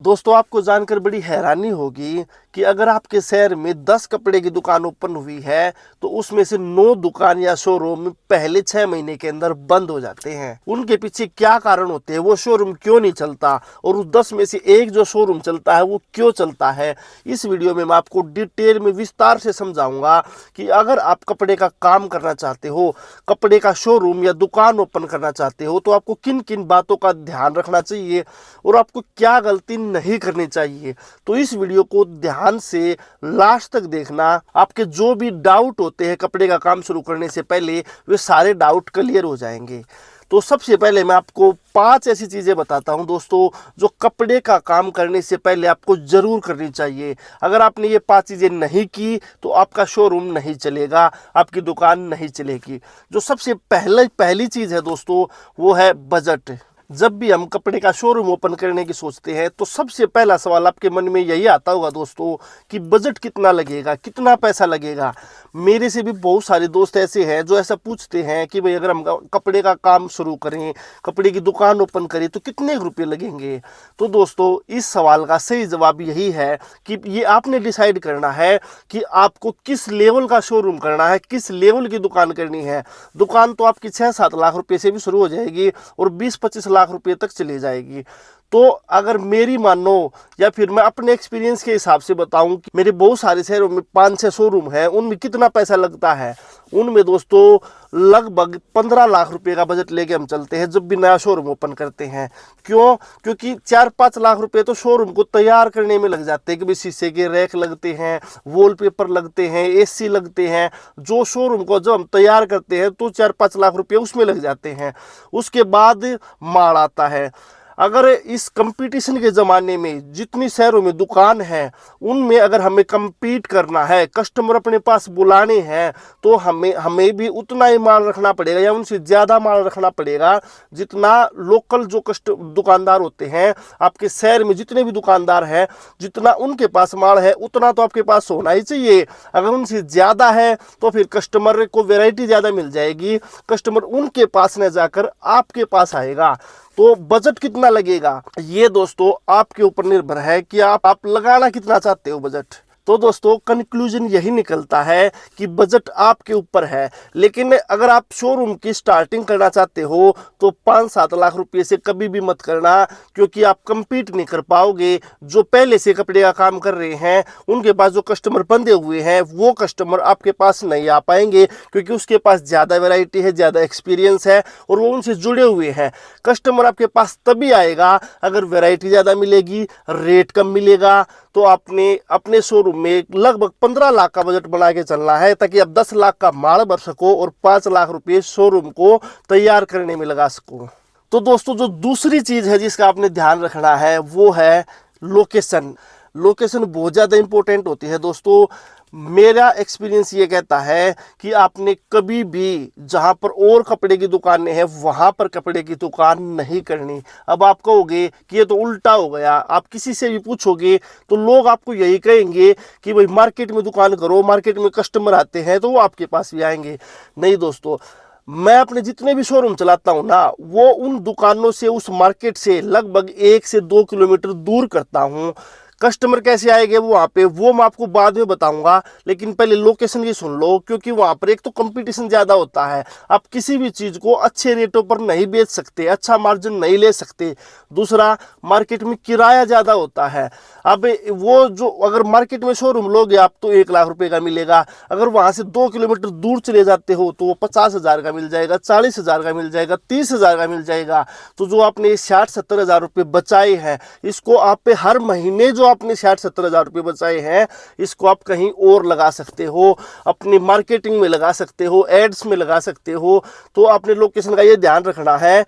दोस्तों आपको जानकर बड़ी हैरानी होगी कि अगर आपके शहर में 10 कपड़े की दुकान ओपन हुई है तो उसमें से 9 दुकान या शोरूम पहले 6 महीने के अंदर बंद हो जाते हैं। उनके पीछे क्या कारण होते हैं, वो शोरूम क्यों नहीं चलता और उस 10 में से एक जो शोरूम चलता है वो क्यों चलता है, इस वीडियो में मैं आपको डिटेल में विस्तार से समझाऊंगा कि अगर आप कपड़े का काम करना चाहते हो, कपड़े का शोरूम या दुकान ओपन करना चाहते हो तो आपको किन किन बातों का ध्यान रखना चाहिए और आपको क्या गलती नहीं करनी चाहिए। तो इस वीडियो को ध्यान से लास्ट तक देखना। आपके जो भी डाउट होते हैं कपड़े का काम शुरू करने से पहले वे सारे डाउट क्लियर हो जाएंगे। तो सबसे पहले मैं आपको 5 ऐसी चीज़ें बताता हूं दोस्तों जो कपड़े का काम करने से पहले आपको ज़रूर करनी चाहिए। अगर आपने ये 5 चीज़ें नहीं की तो आपका शोरूम नहीं चलेगा, आपकी दुकान नहीं चलेगी। जो सबसे पहली चीज़ है दोस्तों वो है बजट। जब भी हम कपड़े का शोरूम ओपन करने की सोचते हैं तो सबसे पहला सवाल आपके मन में यही आता होगा दोस्तों कि बजट कितना लगेगा, कितना पैसा लगेगा। मेरे से भी बहुत सारे दोस्त ऐसे हैं जो ऐसा पूछते हैं कि भाई अगर हम कपड़े का काम शुरू करें, कपड़े की दुकान ओपन करें तो कितने रुपये लगेंगे। तो दोस्तों इस सवाल का सही जवाब यही है कि ये आपने डिसाइड करना है कि आपको किस लेवल का शोरूम करना है, किस लेवल की दुकान करनी है। दुकान तो आपकी 6-7 लाख रुपये से भी शुरू हो जाएगी और 20-25 लाख रुपए तक चली जाएगी। तो अगर मेरी मानो या फिर मैं अपने एक्सपीरियंस के हिसाब से बताऊं कि मेरे बहुत सारे शहरों में 5-6 शोरूम है, उनमें कितना पैसा लगता है। उनमें दोस्तों लगभग 15 लाख रुपए का बजट लेके हम चलते हैं जब भी नया शोरूम ओपन करते हैं। क्यों? क्योंकि 4-5 लाख रुपए तो शोरूम को तैयार करने में लग जाते हैं कि भाई शीशे के रैक लगते हैं, वॉलपेपर लगते हैं, एसी लगते हैं। जो शोरूम को जब हम तैयार करते हैं तो 4-5 लाख रुपए उसमें लग जाते हैं। उसके बाद माल आता है। अगर इस कंपटीशन के ज़माने में जितनी शहरों में दुकान है उनमें अगर हमें compete करना है, कस्टमर अपने पास बुलाने हैं तो हमें भी उतना ही माल रखना पड़ेगा या उनसे ज़्यादा माल रखना पड़ेगा जितना लोकल जो दुकानदार होते हैं। आपके शहर में जितने भी दुकानदार हैं जितना उनके पास माल है उतना तो आपके पास होना ही चाहिए। अगर उनसे ज़्यादा है तो फिर कस्टमर को वैरायटी ज़्यादा मिल जाएगी, कस्टमर उनके पास न जाकर आपके पास आएगा। तो बजट कितना लगेगा ये दोस्तों आपके ऊपर निर्भर है कि आप लगाना कितना चाहते हो बजट। तो दोस्तों कंक्लूजन यही निकलता है कि बजट आपके ऊपर है। लेकिन अगर आप शोरूम की स्टार्टिंग करना चाहते हो तो 5-7 लाख रुपए से कभी भी मत करना, क्योंकि आप compete नहीं कर पाओगे। जो पहले से कपड़े का काम कर रहे हैं उनके पास जो कस्टमर बंधे हुए हैं वो कस्टमर आपके पास नहीं आ पाएंगे, क्योंकि उसके पास ज़्यादा वैरायटी है, ज़्यादा एक्सपीरियंस है और वो उनसे जुड़े हुए हैं। कस्टमर आपके पास तभी आएगा अगर वैरायटी ज़्यादा मिलेगी, रेट कम मिलेगा। तो आपने अपने शोरूम में लगभग 15 लाख का बजट बना के चलना है ताकि आप 10 लाख का माल भर सको और 5 लाख रुपए शोरूम को तैयार करने में लगा सको। तो दोस्तों जो दूसरी चीज़ है जिसका आपने ध्यान रखना है वो है लोकेशन। लोकेशन बहुत ज़्यादा इंपॉर्टेंट होती है दोस्तों। मेरा एक्सपीरियंस ये कहता है कि आपने कभी भी जहाँ पर और कपड़े की दुकानें हैं वहाँ पर कपड़े की दुकान नहीं करनी। अब आप कहोगे कि ये तो उल्टा हो गया, आप किसी से भी पूछोगे तो लोग आपको यही कहेंगे कि भाई मार्केट में दुकान करो, मार्केट में कस्टमर आते हैं तो वो आपके पास भी आएंगे। नहीं दोस्तों, मैं अपने जितने भी शोरूम चलाता हूँ ना वो उन दुकानों से, उस मार्केट से लगभग 1 से 2 किलोमीटर दूर करता हूँ। कस्टमर कैसे आएंगे वो वहाँ पे वो मैं आपको बाद में बताऊंगा, लेकिन पहले लोकेशन की सुन लो। क्योंकि वहाँ पर एक तो कंपटीशन ज़्यादा होता है, आप किसी भी चीज़ को अच्छे रेटों पर नहीं बेच सकते, अच्छा मार्जिन नहीं ले सकते। दूसरा, मार्केट में किराया ज़्यादा होता है। अब वो जो अगर मार्केट में शोरूम लोगे आप तो 1 लाख रुपए का मिलेगा, अगर वहाँ से 2 किलोमीटर दूर चले जाते हो तो वो 50,000 का मिल जाएगा, 40,000 का मिल जाएगा, 30,000 का मिल जाएगा। तो जो आपने 60-70 हज़ार रुपये बचाए हैं इसको आप पे हर महीने जो आपने 60-70 हज़ार रुपये बचाए हैं इसको आप कहीं और लगा सकते हो, अपनी मार्केटिंग में लगा सकते हो, एड्स में लगा सकते हो। तो आपने लोकेशन का ये ध्यान रखना है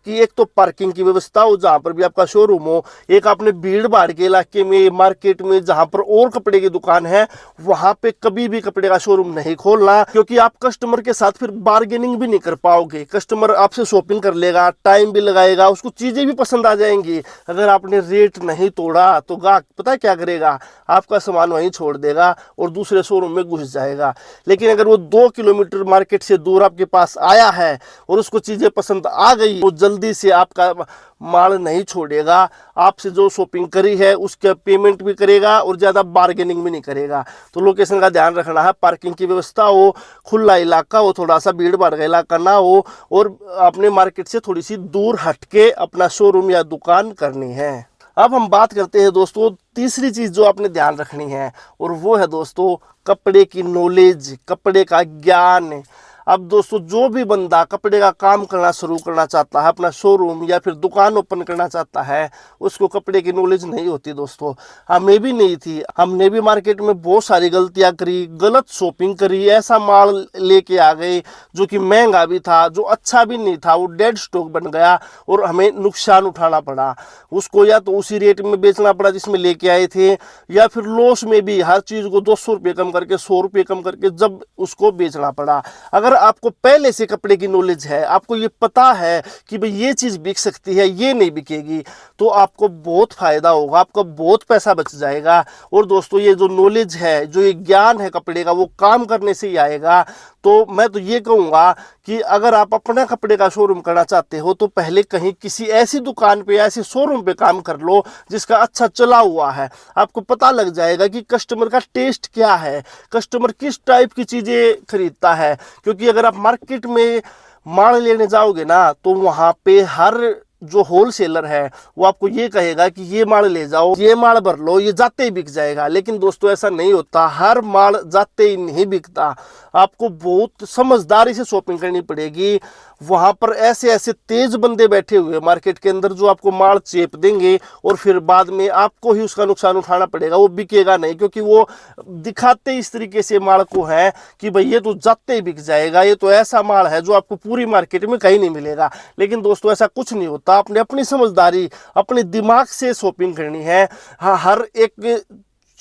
कि एक तो पार्किंग की व्यवस्था हो जहाँ पर भी आपका शोरूम हो, एक आपने भीड़ भाड़ के इलाके में, मार्केट में जहाँ पर और कपड़े की दुकान है वहाँ पे कभी भी कपड़े का शोरूम नहीं खोलना, क्योंकि आप कस्टमर के साथ फिर बार्गेनिंग भी नहीं कर पाओगे। कस्टमर आपसे शॉपिंग कर लेगा, टाइम भी लगाएगा, उसको चीज़ें भी पसंद आ जाएंगी। अगर आपने रेट नहीं तोड़ा तो ग्राहक पता क्या करेगा, आपका सामान वहीं छोड़ देगा और दूसरे शोरूम में घुस जाएगा। लेकिन अगर वो 2 किलोमीटर मार्केट से दूर आपके पास आया है और उसको चीज़ें पसंद आ गई, वो जल्दी से आपका माल नहीं छोड़ेगा, आपसे जो शॉपिंग करी है उसका पेमेंट भी करेगा और ज़्यादा बार्गेनिंग भी नहीं करेगा। तो लोकेशन का ध्यान रखना है, पार्किंग की व्यवस्था हो, खुला इलाका हो, थोड़ा सा भीड़ भाड़ का इलाका ना हो, और अपने मार्केट से थोड़ी सी दूर हटके अपना शोरूम या दुकान करनी है। अब हम बात करते हैं दोस्तों तीसरी चीज़ जो आपने ध्यान रखनी है, और वो है दोस्तों कपड़े की नॉलेज, कपड़े का ज्ञान। अब दोस्तों जो भी बंदा कपड़े का काम करना शुरू करना चाहता है, अपना शोरूम या फिर दुकान ओपन करना चाहता है, उसको कपड़े की नॉलेज नहीं होती दोस्तों। हमें भी नहीं थी, हमने भी मार्केट में बहुत सारी गलतियां करी, गलत शॉपिंग करी, ऐसा माल लेके आ गए जो कि महंगा भी था, जो अच्छा भी नहीं था, वो डेड स्टॉक बन गया और हमें नुकसान उठाना पड़ा। उसको या तो उसी रेट में बेचना पड़ा जिसमें लेके आए थे, या फिर लॉस में भी हर चीज़ को 200 रुपये कम करके, 100 रुपये कम करके जब उसको बेचना पड़ा। अगर आपको पहले से कपड़े की नॉलेज है, आपको ये पता है कि भाई ये चीज़ बिक सकती है, ये नहीं बिकेगी, तो आपको बहुत फायदा होगा, आपका बहुत पैसा बच जाएगा। और दोस्तों ये जो नॉलेज है, जो ये ज्ञान है कपड़े का, वो काम करने से ही आएगा। तो मैं तो ये कहूँगा कि अगर आप अपना कपड़े का शोरूम करना चाहते हो तो पहले कहीं किसी ऐसी दुकान पे या ऐसे शोरूम पे काम कर लो जिसका अच्छा चला हुआ है। आपको पता लग जाएगा कि कस्टमर का टेस्ट क्या है, कस्टमर किस टाइप की चीज़ें खरीदता है। क्योंकि अगर आप मार्केट में माल लेने जाओगे ना, तो वहाँ पे हर जो होलसेलर है वो आपको ये कहेगा कि ये माल ले जाओ, ये माल भर लो, ये जाते ही बिक जाएगा। लेकिन दोस्तों ऐसा नहीं होता, हर माल जाते ही नहीं बिकता। आपको बहुत समझदारी से शॉपिंग करनी पड़ेगी। वहाँ पर ऐसे ऐसे तेज बंदे बैठे हुए मार्केट के अंदर जो आपको माल चेप देंगे और फिर बाद में आपको ही उसका नुकसान उठाना पड़ेगा, वो बिकेगा नहीं। क्योंकि वो दिखाते इस तरीके से माल को है कि भाई ये तो जाते ही बिक जाएगा, ये तो ऐसा माल है जो आपको पूरी मार्केट में कहीं नहीं मिलेगा। लेकिन दोस्तों ऐसा कुछ नहीं होता। आपने अपनी समझदारी, अपने दिमाग से शॉपिंग करनी है। हाँ, हर एक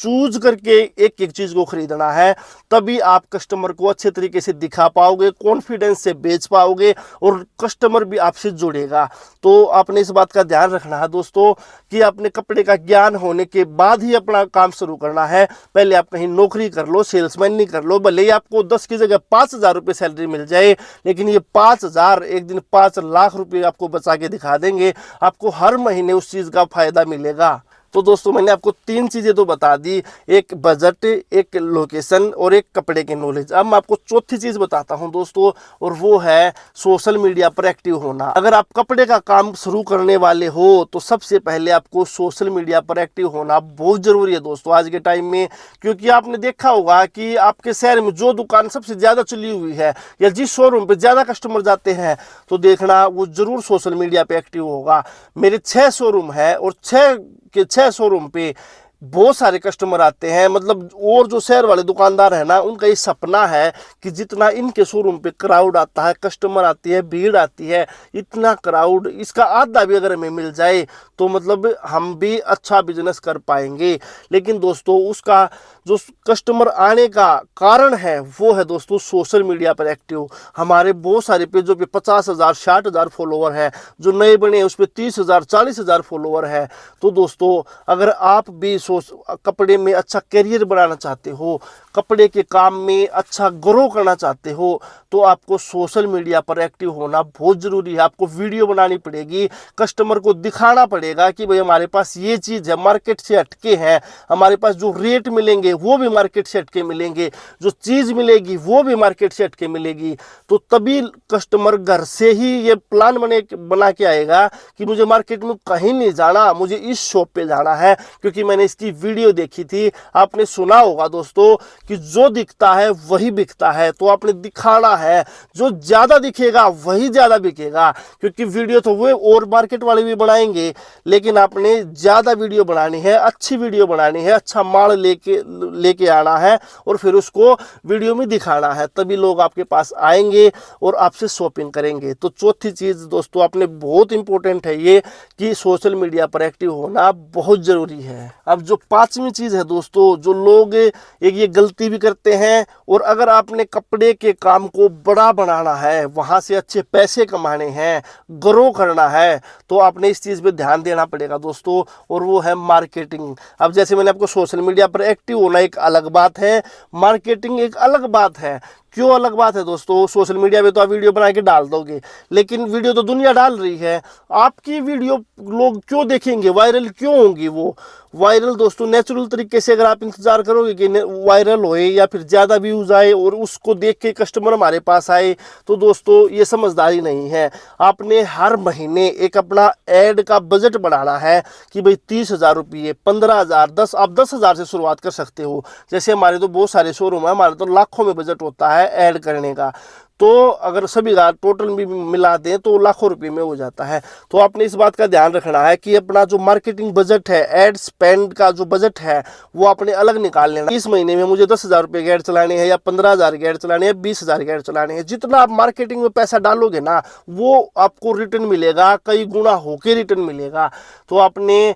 चूज करके एक एक चीज को खरीदना है, तभी आप कस्टमर को अच्छे तरीके से दिखा पाओगे, कॉन्फिडेंस से बेच पाओगे और कस्टमर भी आपसे जुड़ेगा। तो आपने इस बात का ध्यान रखना है दोस्तों कि अपने कपड़े का ज्ञान होने के बाद ही अपना काम शुरू करना है। पहले आप कहीं नौकरी कर लो, सेल्समैन नहीं कर लो, भले ही आपको 10 की जगह 5,000 रुपये सैलरी मिल जाए, लेकिन ये 5,000 एक दिन 5 लाख रुपये आपको बचा के दिखा देंगे। आपको हर महीने उस चीज़ का फायदा मिलेगा। तो दोस्तों मैंने आपको 3 चीज़ें तो बता दी, एक बजट, एक लोकेशन और एक कपड़े की नॉलेज। अब मैं आपको चौथी चीज़ बताता हूं दोस्तों, और वो है सोशल मीडिया पर एक्टिव होना। अगर आप कपड़े का काम शुरू करने वाले हो तो सबसे पहले आपको सोशल मीडिया पर एक्टिव होना बहुत ज़रूरी है दोस्तों आज के टाइम में। क्योंकि आपने देखा होगा कि आपके शहर में जो दुकान सबसे ज़्यादा चली हुई है या जिस शोरूम पर ज़्यादा कस्टमर जाते हैं, तो देखना वो ज़रूर सोशल मीडिया पर एक्टिव होगा। मेरे 6 शोरूम है और 6 शोरूम पे बहुत सारे कस्टमर आते हैं। मतलब और जो शहर वाले दुकानदार है ना, उनका ये सपना है कि जितना इनके शोरूम पे क्राउड आता है, कस्टमर आती है, भीड़ आती है, इतना क्राउड, इसका आधा भी अगर हमें मिल जाए तो मतलब हम भी अच्छा बिजनेस कर पाएंगे। लेकिन दोस्तों उसका जो कस्टमर आने का कारण है वो है दोस्तों सोशल मीडिया पर एक्टिव। हमारे बहुत सारे पेजों पे 50,000 60,000 फॉलोवर है, जो नए बने उस पर 30,000 40,000 फॉलोवर है। तो दोस्तों अगर आप भी कपड़े में अच्छा करियर बनाना चाहते हो, कपड़े के काम में अच्छा ग्रो करना चाहते हो, तो आपको सोशल मीडिया पर एक्टिव होना बहुत ज़रूरी है। आपको वीडियो बनानी पड़ेगी, कस्टमर को दिखाना पड़ेगा कि भाई हमारे पास ये चीज़ है, मार्केट से हटके है, हमारे पास जो रेट मिलेंगे वो भी मार्केट से हटके मिलेंगे, जो चीज़ मिलेगी वो भी मार्केट से हटके मिलेगी। तो तभी कस्टमर घर से ही ये प्लान बना के आएगा कि मुझे मार्केट में कहीं नहीं जाना, मुझे इस शॉप पे जाना है क्योंकि मैंने इसकी वीडियो देखी थी। आपने सुना होगा दोस्तों कि जो दिखता है वही बिकता है, तो आपने दिखाना है, जो ज़्यादा दिखेगा वही ज़्यादा बिकेगा। क्योंकि वीडियो तो वो और मार्केट वाले भी बनाएंगे, लेकिन आपने ज़्यादा वीडियो बनानी है, अच्छी वीडियो बनानी है, अच्छा माल लेके आना है और फिर उसको वीडियो में दिखाना है, तभी लोग आपके पास आएंगे और आपसे शॉपिंग करेंगे। तो चौथी चीज़ दोस्तों आपने बहुत इंपॉर्टेंट है ये कि सोशल मीडिया पर एक्टिव होना बहुत ज़रूरी है। अब जो 5वीं चीज़ है दोस्तों, जो लोग एक ये गलती भी करते हैं, और अगर आपने कपड़े के काम को बड़ा बनाना है, वहाँ से अच्छे पैसे कमाने हैं, ग्रो करना है, तो आपने इस चीज़ पे ध्यान देना पड़ेगा दोस्तों, और वो है मार्केटिंग। अब जैसे मैंने आपको सोशल मीडिया पर एक्टिव होना एक अलग बात है, मार्केटिंग एक अलग बात है। क्यों अलग बात है दोस्तों, सोशल मीडिया पे तो आप वीडियो बना के डाल दोगे, लेकिन वीडियो तो दुनिया डाल रही है, आपकी वीडियो लोग क्यों देखेंगे, वायरल क्यों होंगी वो। वायरल दोस्तों नेचुरल तरीके से अगर आप इंतजार करोगे कि वायरल होए या फिर ज़्यादा व्यूज़ आए और उसको देख के कस्टमर हमारे पास आए, तो दोस्तों ये समझदारी नहीं है। आपने हर महीने एक अपना ऐड का बजट बढ़ाना है कि भाई 30,000 रुपये, 15,000, 10, आप 10,000 से शुरुआत कर सकते हो। जैसे हमारे तो बहुत सारे शोरूम है, हमारे तो लाखों में बजट होता है ऐड करने का, तो अगर सभी टोटल भी मिला दें तो लाखों रुपए में हो जाता है। तो आपने इस बात का ध्यान रखना है कि अपना जो मार्केटिंग बजट है, एड स्पेंड का जो बजट है वो आपने अलग निकाल लेना। इस महीने में मुझे 10,000 रुपये की ऐड चलाने हैं या 15,000 की ऐड चलाने हैं, 20,000 की ऐड चलाने हैं। जितना आप मार्केटिंग में पैसा डालोगे ना वो आपको रिटर्न मिलेगा, कई गुना होके रिटर्न मिलेगा। तो आपने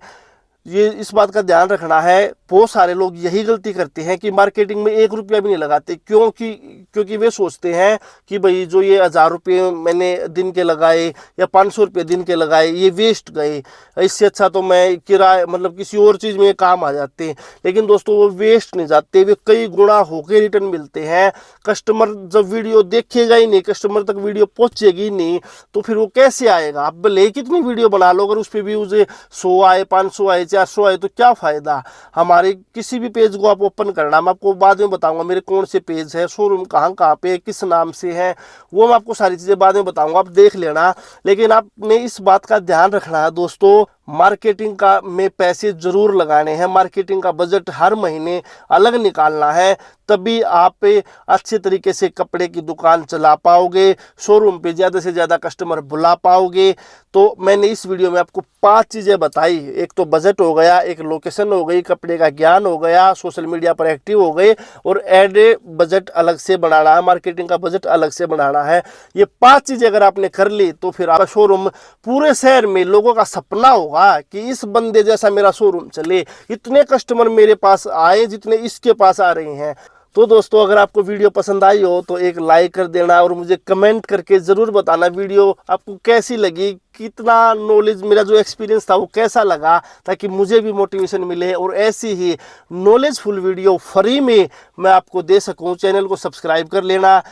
ये इस बात का ध्यान रखना है। बहुत सारे लोग यही गलती करते हैं कि मार्केटिंग में 1 रुपया भी नहीं लगाते, क्योंकि वे सोचते हैं कि भाई जो ये 1,000 रुपये मैंने दिन के लगाए या 500 रुपये दिन के लगाए ये वेस्ट गए, इससे अच्छा तो मैं किराए मतलब किसी और चीज़ में काम आ जाते। लेकिन दोस्तों वो वेस्ट नहीं जाते, वे कई गुना होके रिटर्न मिलते हैं। कस्टमर जब वीडियो देखेगा ही नहीं, कस्टमर तक वीडियो पहुँचेगी नहीं, तो फिर वो कैसे आएगा। आप भले कितनी वीडियो बना लो, अगर उस पर व्यूज़ 100 आए, 500 आए, 400 आए तो क्या फ़ायदा। हमारे किसी भी पेज को आप ओपन करना, मैं आपको बाद में बताऊंगा मेरे कौन से पेज है, शोरूम कहाँ पे, किस नाम से है, वो मैं आपको सारी चीज़ें बाद में बताऊंगा, आप देख लेना। लेकिन आपने इस बात का ध्यान रखना है दोस्तों, मार्केटिंग का में पैसे जरूर लगाने हैं, मार्केटिंग का बजट हर महीने अलग निकालना है, तभी आप अच्छे तरीके से कपड़े की दुकान चला पाओगे, शोरूम पे ज़्यादा से ज़्यादा कस्टमर बुला पाओगे। तो मैंने इस वीडियो में आपको 5 चीज़ें बताई, एक तो बजट हो गया, एक लोकेशन हो गई, कपड़े का ज्ञान हो गया, सोशल मीडिया पर एक्टिव हो गए, और एड बजट अलग से बनाना है, मार्केटिंग का बजट अलग से बनाना है। ये 5 चीज़ें अगर आपने कर ली तो फिर आपका शोरूम पूरे शहर में लोगों का सपना होगा कि इस बंदे जैसा मेरा शोरूम चले, इतने कस्टमर मेरे पास आए जितने इसके पास आ रहे हैं। तो दोस्तों अगर आपको वीडियो पसंद आई हो तो एक लाइक कर देना और मुझे कमेंट करके ज़रूर बताना वीडियो आपको कैसी लगी, कितना नॉलेज, मेरा जो एक्सपीरियंस था वो कैसा लगा, ताकि मुझे भी मोटिवेशन मिले और ऐसी ही नॉलेजफुल वीडियो फ्री में मैं आपको दे सकूं। चैनल को सब्सक्राइब कर लेना।